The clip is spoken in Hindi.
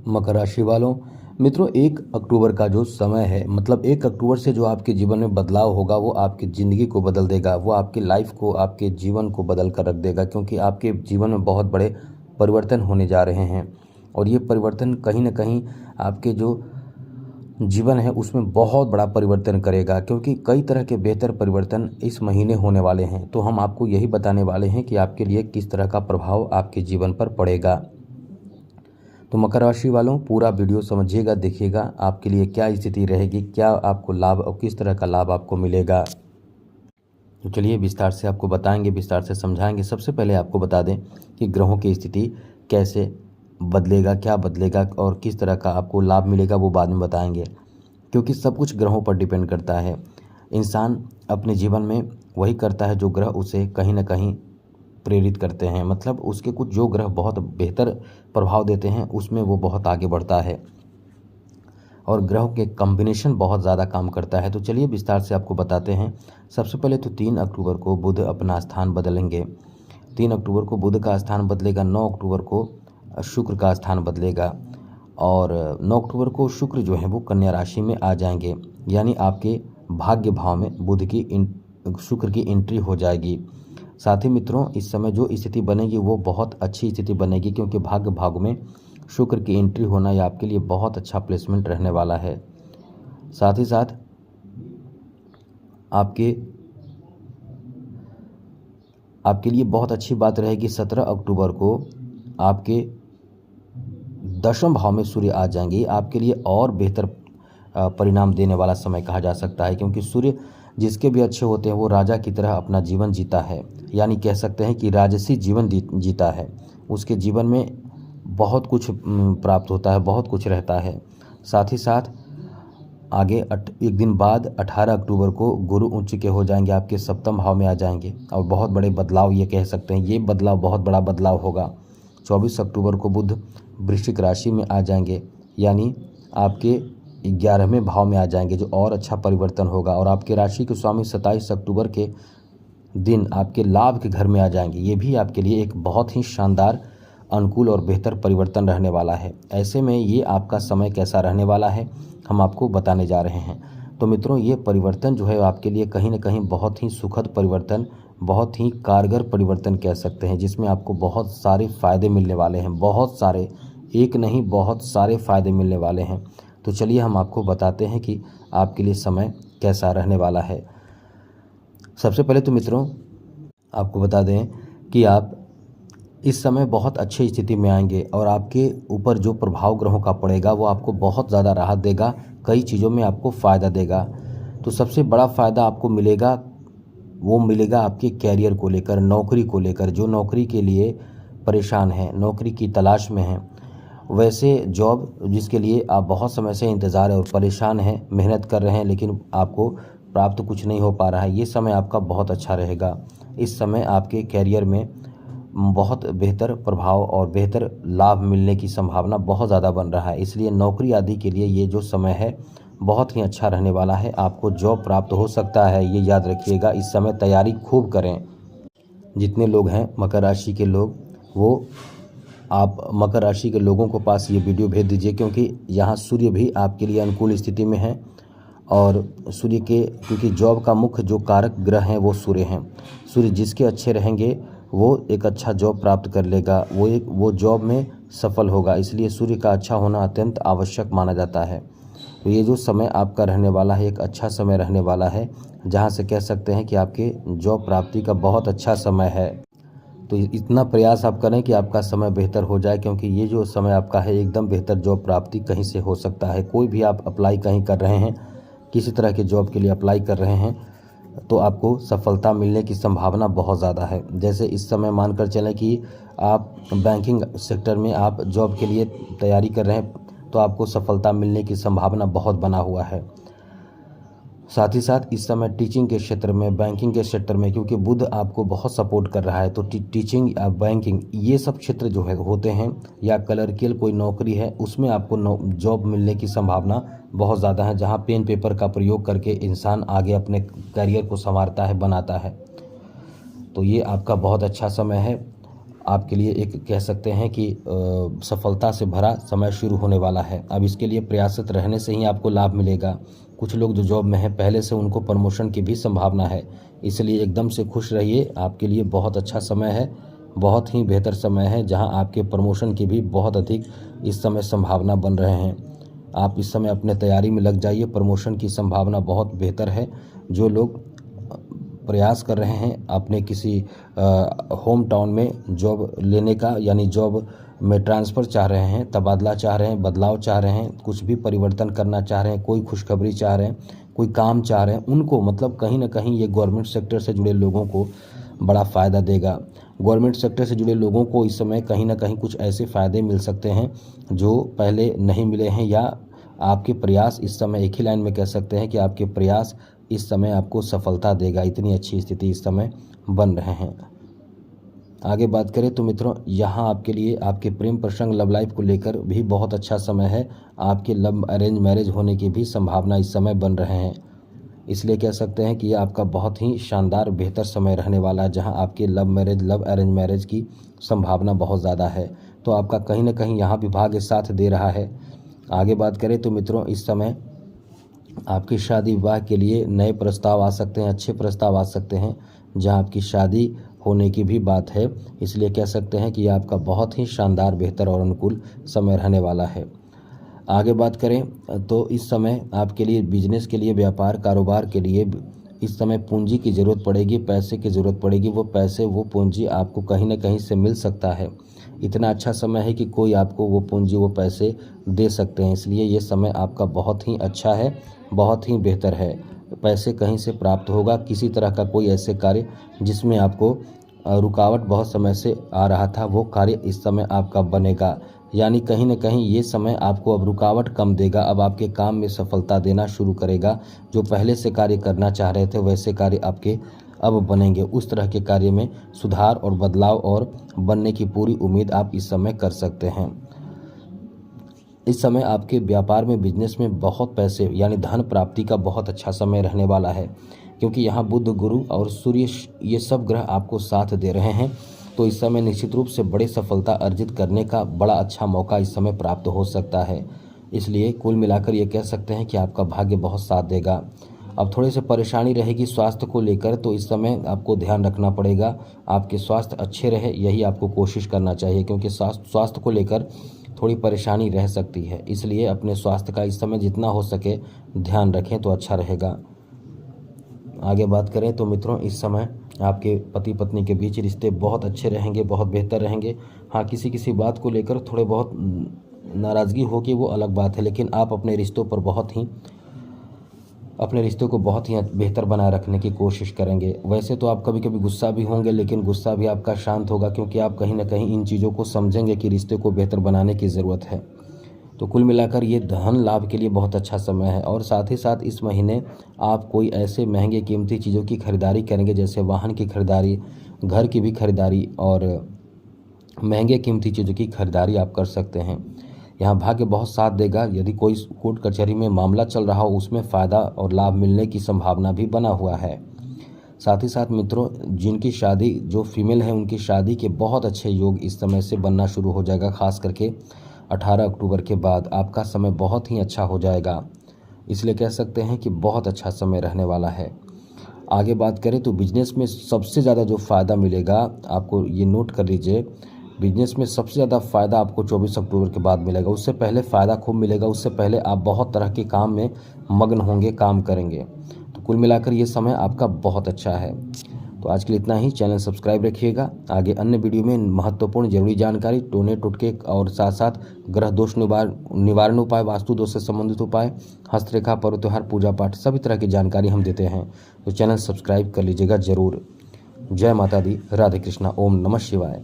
मकर राशि वालों, मित्रों 1 अक्टूबर का जो समय है, मतलब 1 अक्टूबर से जो आपके जीवन में बदलाव होगा वो आपकी ज़िंदगी को बदल देगा। वो आपकी लाइफ को, आपके जीवन को बदल कर रख देगा, क्योंकि आपके जीवन में बहुत बड़े परिवर्तन होने जा रहे हैं। और ये परिवर्तन कहीं ना कहीं आपके जो जीवन है उसमें बहुत बड़ा परिवर्तन करेगा, क्योंकि कई तरह के बेहतर परिवर्तन इस महीने होने वाले हैं। तो हम आपको यही बताने वाले हैं कि आपके लिए किस तरह का प्रभाव आपके जीवन पर पड़ेगा। तो मकर राशि वालों, पूरा वीडियो समझिएगा, देखिएगा आपके लिए क्या स्थिति रहेगी, क्या आपको लाभ और किस तरह का लाभ आपको मिलेगा। तो चलिए विस्तार से आपको बताएंगे, विस्तार से समझाएंगे। सबसे पहले आपको बता दें कि ग्रहों की स्थिति कैसे बदलेगा, क्या बदलेगा और किस तरह का आपको लाभ मिलेगा, वो बाद में बताएंगे, क्योंकि सब कुछ ग्रहों पर डिपेंड करता है। इंसान अपने जीवन में वही करता है जो ग्रह उसे कहीं ना कहीं प्रेरित करते हैं, मतलब उसके कुछ जो ग्रह बहुत बेहतर प्रभाव देते हैं उसमें वो बहुत आगे बढ़ता है, और ग्रहों के कॉम्बिनेशन बहुत ज़्यादा काम करता है। तो चलिए विस्तार से आपको बताते हैं। सबसे पहले तो 3 अक्टूबर को बुध अपना स्थान बदलेंगे। 3 अक्टूबर को बुध का स्थान बदलेगा। 9 अक्टूबर को शुक्र का स्थान बदलेगा, और 9 अक्टूबर को शुक्र जो है वो कन्या राशि में आ जाएंगे, यानी आपके भाग्य भाव में बुध की शुक्र की एंट्री हो जाएगी। साथ ही मित्रों, इस समय जो स्थिति बनेगी वो बहुत अच्छी स्थिति बनेगी, क्योंकि भाग्य भाव में शुक्र की एंट्री होना यह आपके लिए बहुत अच्छा प्लेसमेंट रहने वाला है। साथ ही साथ आपके लिए बहुत अच्छी बात रहेगी, 17 अक्टूबर को आपके 10वें भाव में सूर्य आ जाएंगे। आपके लिए और बेहतर परिणाम देने वाला समय कहा जा सकता है, क्योंकि सूर्य जिसके भी अच्छे होते हैं वो राजा की तरह अपना जीवन जीता है, यानी कह सकते हैं कि राजसी जीवन जीता है। उसके जीवन में बहुत कुछ प्राप्त होता है, बहुत कुछ रहता है। साथ ही साथ आगे एक दिन बाद 18 अक्टूबर को गुरु उच्च के हो जाएंगे, आपके 7वें भाव में आ जाएंगे, और बहुत बड़े बदलाव, ये कह सकते हैं ये बदलाव बहुत बड़ा बदलाव होगा। 24 अक्टूबर को बुध वृश्चिक राशि में आ जाएंगे, यानी आपके 11वें भाव में आ जाएंगे, जो और अच्छा परिवर्तन होगा। और आपके राशि के स्वामी 27 अक्टूबर के दिन आपके लाभ के घर में आ जाएंगे। ये भी आपके लिए एक बहुत ही शानदार, अनुकूल और बेहतर परिवर्तन रहने वाला है। ऐसे में ये आपका समय कैसा रहने वाला है हम आपको बताने जा रहे हैं। तो मित्रों, ये परिवर्तन जो है आपके लिए कहीं ना कहीं बहुत ही सुखद परिवर्तन, बहुत ही कारगर परिवर्तन कह सकते हैं, जिसमें आपको बहुत सारे फ़ायदे मिलने वाले हैं। बहुत सारे, एक नहीं बहुत सारे फ़ायदे मिलने वाले हैं। तो चलिए हम आपको बताते हैं कि आपके लिए समय कैसा रहने वाला है। सबसे पहले तो मित्रों आपको बता दें कि आप इस समय बहुत अच्छी स्थिति में आएंगे, और आपके ऊपर जो प्रभाव ग्रहों का पड़ेगा वो आपको बहुत ज़्यादा राहत देगा, कई चीज़ों में आपको फ़ायदा देगा। तो सबसे बड़ा फ़ायदा आपको मिलेगा, वो मिलेगा आपके कैरियर को लेकर, नौकरी को लेकर। जो नौकरी के लिए परेशान हैं, नौकरी की तलाश में हैं, वैसे जॉब जिसके लिए आप बहुत समय से इंतज़ार है और परेशान हैं, मेहनत कर रहे हैं, लेकिन आपको प्राप्त कुछ नहीं हो पा रहा है, ये समय आपका बहुत अच्छा रहेगा। इस समय आपके कैरियर में बहुत बेहतर प्रभाव और बेहतर लाभ मिलने की संभावना बहुत ज़्यादा बन रहा है। इसलिए नौकरी आदि के लिए ये जो समय है बहुत ही अच्छा रहने वाला है। आपको जॉब प्राप्त हो सकता है, ये याद रखिएगा। इस समय तैयारी खूब करें। जितने लोग हैं मकर राशि के लोग, वो आप मकर राशि के लोगों को पास ये वीडियो भेज दीजिए, क्योंकि यहाँ सूर्य भी आपके लिए अनुकूल स्थिति में है। और सूर्य के, क्योंकि जॉब का मुख्य जो कारक ग्रह हैं वो सूर्य हैं। सूर्य जिसके अच्छे रहेंगे वो एक अच्छा जॉब प्राप्त कर लेगा, वो जॉब में सफल होगा। इसलिए सूर्य का अच्छा होना अत्यंत आवश्यक माना जाता है। तो ये जो समय आपका रहने वाला है एक अच्छा समय रहने वाला है, जहाँ से कह सकते हैं कि आपके जॉब प्राप्ति का बहुत अच्छा समय है। तो इतना प्रयास आप करें कि आपका समय बेहतर हो जाए, क्योंकि ये जो समय आपका है एकदम बेहतर जॉब प्राप्ति कहीं से हो सकता है। कोई भी आप अप्लाई कहीं कर रहे हैं, किसी तरह के जॉब के लिए अप्लाई कर रहे हैं, तो आपको सफलता मिलने की संभावना बहुत ज़्यादा है। जैसे इस समय मानकर चलें कि आप बैंकिंग सेक्टर में आप जॉब के लिए तैयारी कर रहे हैं, तो आपको सफलता मिलने की संभावना बहुत बना हुआ है। साथ ही साथ इस समय टीचिंग के क्षेत्र में, बैंकिंग के क्षेत्र में, क्योंकि बुध आपको बहुत सपोर्ट कर रहा है, तो टीचिंग या बैंकिंग ये सब क्षेत्र जो है होते हैं, या क्लर्कियल कोई नौकरी है उसमें आपको जॉब मिलने की संभावना बहुत ज़्यादा है, जहां पेन पेपर का प्रयोग करके इंसान आगे अपने करियर को संवारता है, बनाता है। तो ये आपका बहुत अच्छा समय है। आपके लिए एक कह सकते हैं कि सफलता से भरा समय शुरू होने वाला है। अब इसके लिए प्रयासरत रहने से ही आपको लाभ मिलेगा। कुछ लोग जो जॉब में हैं पहले से उनको प्रमोशन की भी संभावना है, इसलिए एकदम से खुश रहिए। आपके लिए बहुत अच्छा समय है, बहुत ही बेहतर समय है, जहां आपके प्रमोशन की भी बहुत अधिक इस समय संभावना बन रहे हैं। आप इस समय अपने तैयारी में लग जाइए, प्रमोशन की संभावना बहुत बेहतर है। जो लोग प्रयास कर रहे हैं अपने किसी होम टाउन में जॉब लेने का, यानी जॉब में ट्रांसफ़र चाह रहे हैं, तबादला चाह रहे हैं, बदलाव चाह रहे हैं, कुछ भी परिवर्तन करना चाह रहे हैं, कोई खुशखबरी चाह रहे हैं, कोई काम चाह रहे हैं, उनको मतलब कहीं ना कहीं ये गवर्नमेंट सेक्टर से जुड़े लोगों को बड़ा फ़ायदा देगा। गवर्नमेंट सेक्टर से जुड़े लोगों को इस समय कहीं ना कहीं कुछ ऐसे फ़ायदे मिल सकते हैं जो पहले नहीं मिले हैं, या आपके प्रयास इस समय एक ही लाइन में कह सकते हैं कि आपके प्रयास इस समय आपको सफलता देगा। इतनी अच्छी स्थिति इस समय बन रहे हैं। आगे बात करें तो मित्रों, यहाँ आपके लिए आपके प्रेम प्रसंग लव लाइफ को लेकर भी बहुत अच्छा समय है। आपके लव अरेंज मैरिज होने की भी संभावना इस समय बन रहे हैं, इसलिए कह सकते हैं कि ये आपका बहुत ही शानदार बेहतर समय रहने वाला है, जहाँ आपके लव अरेंज मैरिज की संभावना बहुत ज़्यादा है। तो आपका कहीं ना कहीं यहाँ भी भाग्य साथ दे रहा है। आगे बात करें तो मित्रों, इस समय आपकी शादी विवाह के लिए नए प्रस्ताव आ सकते हैं, अच्छे प्रस्ताव आ सकते हैं, जहां आपकी शादी होने की भी बात है। इसलिए कह सकते हैं कि आपका बहुत ही शानदार बेहतर और अनुकूल समय रहने वाला है। आगे बात करें तो इस समय आपके लिए बिजनेस के लिए, व्यापार कारोबार के लिए इस समय पूंजी की ज़रूरत पड़ेगी, पैसे की ज़रूरत पड़ेगी। वो पैसे वो पूंजी आपको कहीं ना कहीं से मिल सकता है। इतना अच्छा समय है कि कोई आपको वो पूंजी वो पैसे दे सकते हैं, इसलिए ये समय आपका बहुत ही अच्छा है, बहुत ही बेहतर है। पैसे कहीं से प्राप्त होगा, किसी तरह का कोई ऐसे कार्य जिसमें आपको रुकावट बहुत समय से आ रहा था, वो कार्य इस समय आपका बनेगा। यानी कहीं ना कहीं ये समय आपको अब रुकावट कम देगा, अब आपके काम में सफलता देना शुरू करेगा। जो पहले से कार्य करना चाह रहे थे वैसे कार्य आपके अब बनेंगे। उस तरह के कार्य में सुधार और बदलाव और बनने की पूरी उम्मीद आप इस समय कर सकते हैं। इस समय आपके व्यापार में, बिजनेस में बहुत पैसे यानी धन प्राप्ति का बहुत अच्छा समय रहने वाला है, क्योंकि यहाँ बुध, गुरु और सूर्य ये सब ग्रह आपको साथ दे रहे हैं। तो इस समय निश्चित रूप से बड़े सफलता अर्जित करने का बड़ा अच्छा मौका इस समय प्राप्त हो सकता है। इसलिए कुल मिलाकर ये कह सकते हैं कि आपका भाग्य बहुत साथ देगा। अब थोड़ी सी परेशानी रहेगी स्वास्थ्य को लेकर, तो इस समय आपको ध्यान रखना पड़ेगा, आपके स्वास्थ्य अच्छे रहे, यही आपको कोशिश करना चाहिए, क्योंकि स्वास्थ्य को लेकर थोड़ी परेशानी रह सकती है। इसलिए अपने स्वास्थ्य का इस समय जितना हो सके ध्यान रखें तो अच्छा रहेगा। आगे बात करें तो मित्रों, इस समय आपके पति पत्नी के बीच रिश्ते बहुत अच्छे रहेंगे, बहुत बेहतर रहेंगे। हाँ, किसी किसी बात को लेकर थोड़े बहुत नाराज़गी होगी, वो अलग बात है, लेकिन आप अपने रिश्तों को बहुत ही बेहतर बनाए रखने की कोशिश करेंगे। वैसे तो आप कभी कभी गुस्सा भी होंगे, लेकिन गुस्सा भी आपका शांत होगा, क्योंकि आप कहीं ना कहीं इन चीज़ों को समझेंगे कि रिश्ते को बेहतर बनाने की ज़रूरत है। तो कुल मिलाकर ये धन लाभ के लिए बहुत अच्छा समय है। और साथ ही साथ इस महीने आप कोई ऐसे महंगे कीमती चीज़ों की खरीदारी करेंगे, जैसे वाहन की खरीदारी, घर की भी खरीदारी, और महंगे कीमती चीज़ों की खरीदारी आप कर सकते हैं। यहाँ भाग्य बहुत साथ देगा। यदि कोई कोर्ट कचहरी में मामला चल रहा हो, उसमें फ़ायदा और लाभ मिलने की संभावना भी बना हुआ है। साथ ही साथ मित्रों, जिनकी शादी, जो फीमेल है, उनकी शादी के बहुत अच्छे योग इस समय से बनना शुरू हो जाएगा। खास करके 18 अक्टूबर के बाद आपका समय बहुत ही अच्छा हो जाएगा। इसलिए कह सकते हैं कि बहुत अच्छा समय रहने वाला है। आगे बात करें तो बिजनेस में सबसे ज़्यादा जो फ़ायदा मिलेगा, आपको ये नोट कर लीजिए, बिजनेस में सबसे ज़्यादा फ़ायदा आपको 24 अक्टूबर के बाद मिलेगा। उससे पहले फ़ायदा खूब मिलेगा, उससे पहले आप बहुत तरह के काम में मग्न होंगे, काम करेंगे। तो कुल मिलाकर ये समय आपका बहुत अच्छा है। तो आज के लिए इतना ही। चैनल सब्सक्राइब रखिएगा। आगे अन्य वीडियो में महत्वपूर्ण जरूरी जानकारी, टोने टोटके और साथ साथ ग्रह दोष निवारण उपाय, वास्तु दोष से संबंधित उपाय, हस्तरेखा, पर्व त्योहार, पूजा पाठ, सभी तरह की जानकारी हम देते हैं। तो चैनल सब्सक्राइब कर लीजिएगा ज़रूर। जय माता दी, राधे कृष्णा, ओम नमः शिवाय।